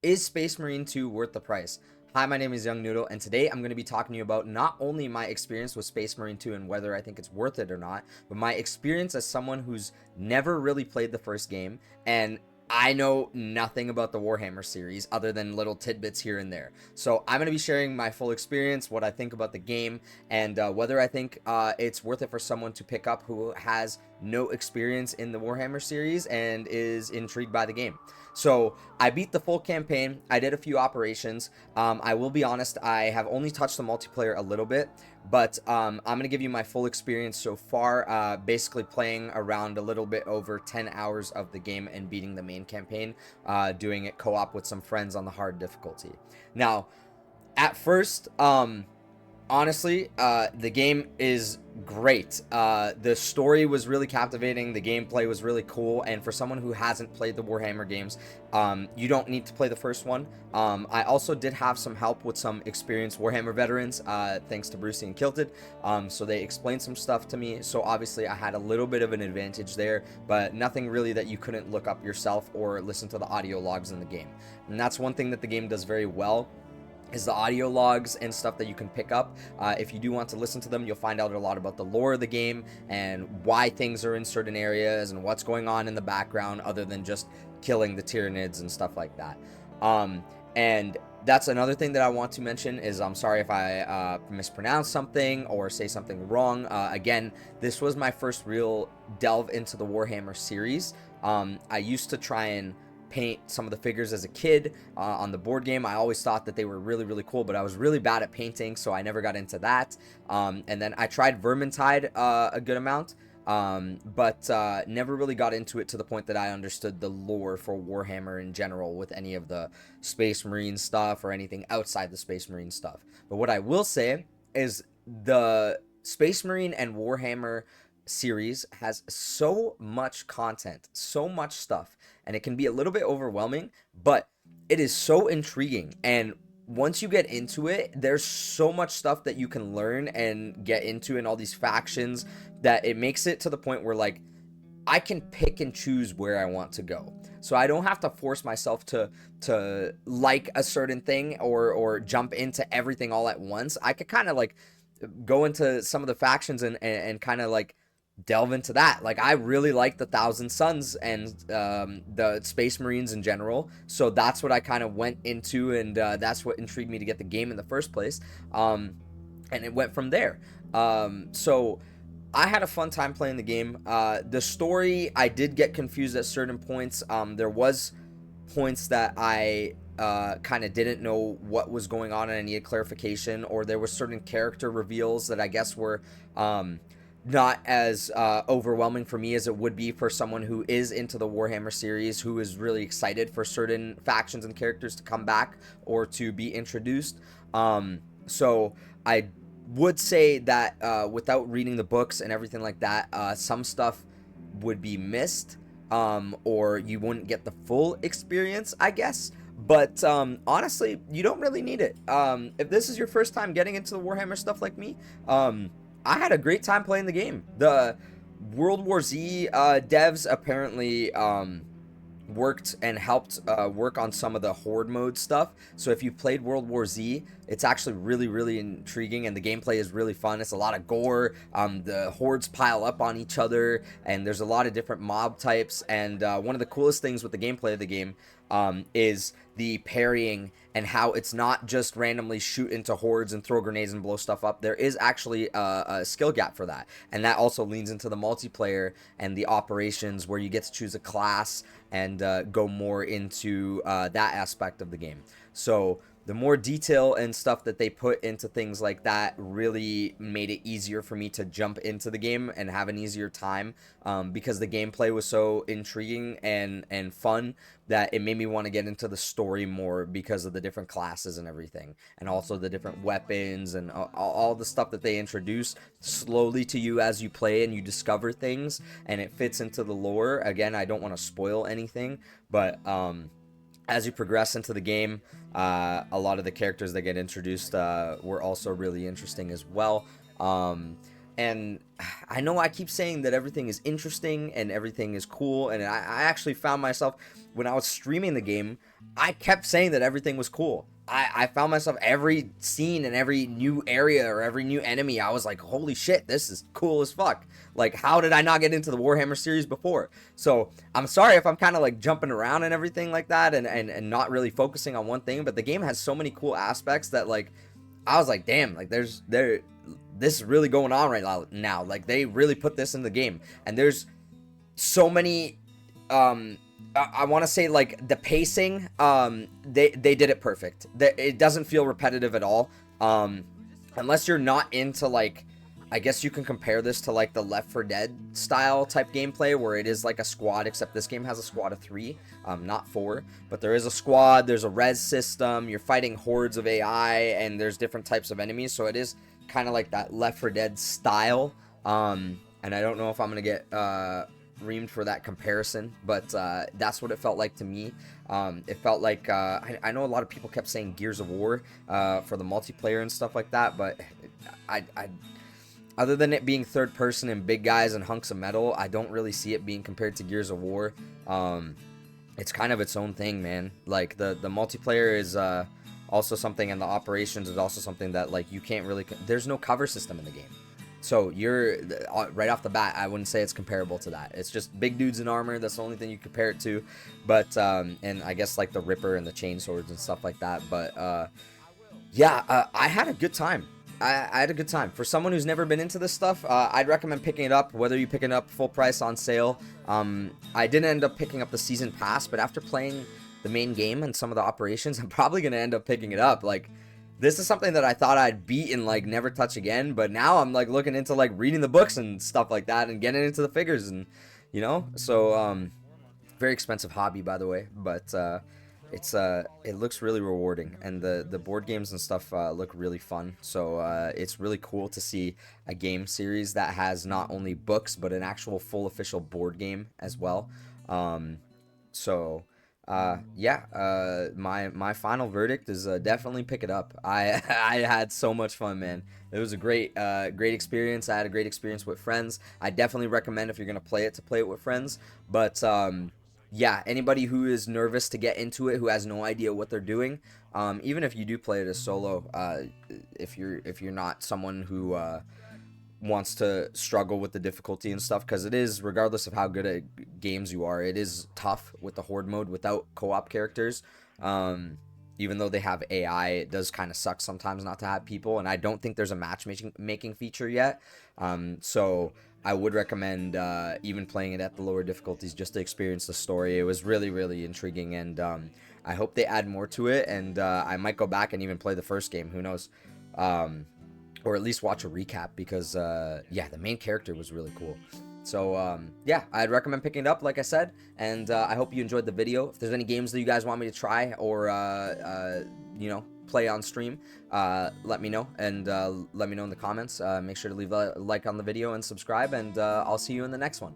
Is Space Marine 2 worth the price? Hi, my name is Young Noodle, and today I'm going to be talking to you about not only my experience with Space Marine 2 and whether I think it's worth it or not, but my experience as someone who's never really played the first game, and I know nothing about the Warhammer series other than little tidbits here and there. So I'm going to be sharing my full experience, what I think about the game, and whether I think it's worth it for someone to pick up who has no experience in the Warhammer series and is intrigued by the game. So I beat the full campaign. I did a few operations. I will be honest, I have only touched the multiplayer a little bit, but I'm going to give you my full experience so far, basically playing around a little bit over 10 hours of the game and beating the main campaign, doing it co-op with some friends on the hard difficulty. Now, at first, honestly, the game is great. The story was really captivating. The gameplay was really cool. And for someone who hasn't played the Warhammer games, you don't need to play the first one. I also did have some help with some experienced Warhammer veterans, thanks to Brucey and Kilted. So they explained some stuff to me. So obviously I had a little bit of an advantage there, but nothing really that you couldn't look up yourself or listen to the audio logs in the game. And that's one thing that the game does very well, is the audio logs and stuff that you can pick up. If you do want to listen to them, you'll find out a lot about the lore of the game and why things are in certain areas and what's going on in the background other than just killing the Tyranids and stuff like that. And that's another thing that I want to mention is I'm sorry if I mispronounce something or say something wrong. Again, this was my first real delve into the Warhammer series. I used to try and paint some of the figures as a kid on the board game. I always thought that they were really cool, but I was really bad at painting, so I never got into that. And then I tried Vermintide a good amount, but never really got into it to the point that I understood the lore for Warhammer in general with any of the Space Marine stuff or anything outside the Space Marine stuff. But what I will say is the Space Marine and Warhammer series has so much content, so much stuff, and it can be a little bit overwhelming, but it is so intriguing. And once you get into it, there's so much stuff that you can learn and get into in all these factions that it makes it to the point where, like, I can pick and choose where I want to go. So I don't have to force myself to like a certain thing or jump into everything all at once. I could kind of like go into some of the factions and kind of like delve into that. Like, I really like the Thousand Suns and the Space Marines in general, so that's what I kind of went into, and that's what intrigued me to get the game in the first place, and it went from there. So I had a fun time playing the game. The story, I did get confused at certain points. There was points that I kind of didn't know what was going on and I needed clarification, or there were certain character reveals that I guess were not as overwhelming for me as it would be for someone who is into the Warhammer series, who is really excited for certain factions and characters to come back or to be introduced. So I would say that without reading the books and everything like that, some stuff would be missed, or you wouldn't get the full experience, I guess. But honestly, you don't really need it. If this is your first time getting into the Warhammer stuff like me, I had a great time playing the game. The World War Z devs apparently worked and helped work on some of the horde mode stuff. So if you played World War Z, it's actually really intriguing, and the gameplay is really fun. It's a lot of gore. The hordes pile up on each other, and there's a lot of different mob types. And one of the coolest things with the gameplay of the game is the parrying and how it's not just randomly shoot into hordes and throw grenades and blow stuff up. There is actually a skill gap for that, and that also leans into the multiplayer and the operations where you get to choose a class and go more into that aspect of the game. So the more detail and stuff that they put into things like that really made it easier for me to jump into the game and have an easier time, because the gameplay was so intriguing and fun that it made me want to get into the story more because of the different classes and everything, and also the different weapons and all the stuff that they introduce slowly to you as you play and you discover things, and it fits into the lore. Again, I don't want to spoil anything, but as you progress into the game, a lot of the characters that get introduced were also really interesting as well. And I know I keep saying that everything is interesting and everything is cool, and I actually found myself, when I was streaming the game, I kept saying that everything was cool. I found myself every scene and every new area or every new enemy, I was like, holy shit, this is cool as fuck. Like, how did I not get into the Warhammer series before? So I'm sorry if I'm kind of like jumping around and everything like that, and not really focusing on one thing, but the game has so many cool aspects that, like, I was like, damn, like this is really going on right now. Like, they really put this in the game, and there's so many, I want to say, like, the pacing, they did it perfect. It doesn't feel repetitive at all. Unless you're not into, like, I guess you can compare this to like the Left 4 Dead style type gameplay, where it is like a squad, except this game has a squad of 3, not 4, but there is a squad, there's a res system, you're fighting hordes of AI, and there's different types of enemies, so it is kind of like that Left 4 Dead style. And I don't know if I'm gonna get reamed for that comparison, but that's what it felt like to me. It felt like, I know a lot of people kept saying Gears of War for the multiplayer and stuff like that, but I other than it being third person and big guys and hunks of metal, I don't really see it being compared to Gears of War. It's kind of its own thing, man. Like, the multiplayer is also something, and the operations is also something that, like, you can't really, there's no cover system in the game. So you're, right off the bat, I wouldn't say it's comparable to that. It's just big dudes in armor. That's the only thing you compare it to. But, and I guess like the Ripper and the chain swords and stuff like that. But, yeah, I had a good time. I had a good time. For someone who's never been into this stuff, I'd recommend picking it up, whether you pick it up full price on sale. I didn't end up picking up the season pass, but after playing the main game and some of the operations, I'm probably going to end up picking it up. Like, this is something that I thought I'd beat and, like, never touch again, but now I'm, like, looking into, like, reading the books and stuff like that and getting into the figures, and, you know? So, very expensive hobby, by the way, but, it looks really rewarding, and the board games and stuff look really fun. So it's really cool to see a game series that has not only books but an actual full official board game as well. So yeah, my final verdict is definitely pick it up. I I had so much fun, man. It was a great experience. I had a great experience with friends. I definitely recommend, if you're gonna play it, to play it with friends. But yeah, anybody who is nervous to get into it, who has no idea what they're doing, even if you do play it as solo, if you're not someone who wants to struggle with the difficulty and stuff, because it is, regardless of how good at games you are, it is tough with the horde mode without co-op characters. Even though they have AI, it does kind of suck sometimes not to have people, and I don't think there's a matchmaking feature yet. So I would recommend even playing it at the lower difficulties just to experience the story. It was really, really intriguing, and I hope they add more to it, and I might go back and even play the first game, who knows, or at least watch a recap, because yeah, the main character was really cool. So yeah, I'd recommend picking it up, like I said, and I hope you enjoyed the video. If there's any games that you guys want me to try or you know, play on stream, let me know, and let me know in the comments. Make sure to leave a like on the video and subscribe, and I'll see you in the next one.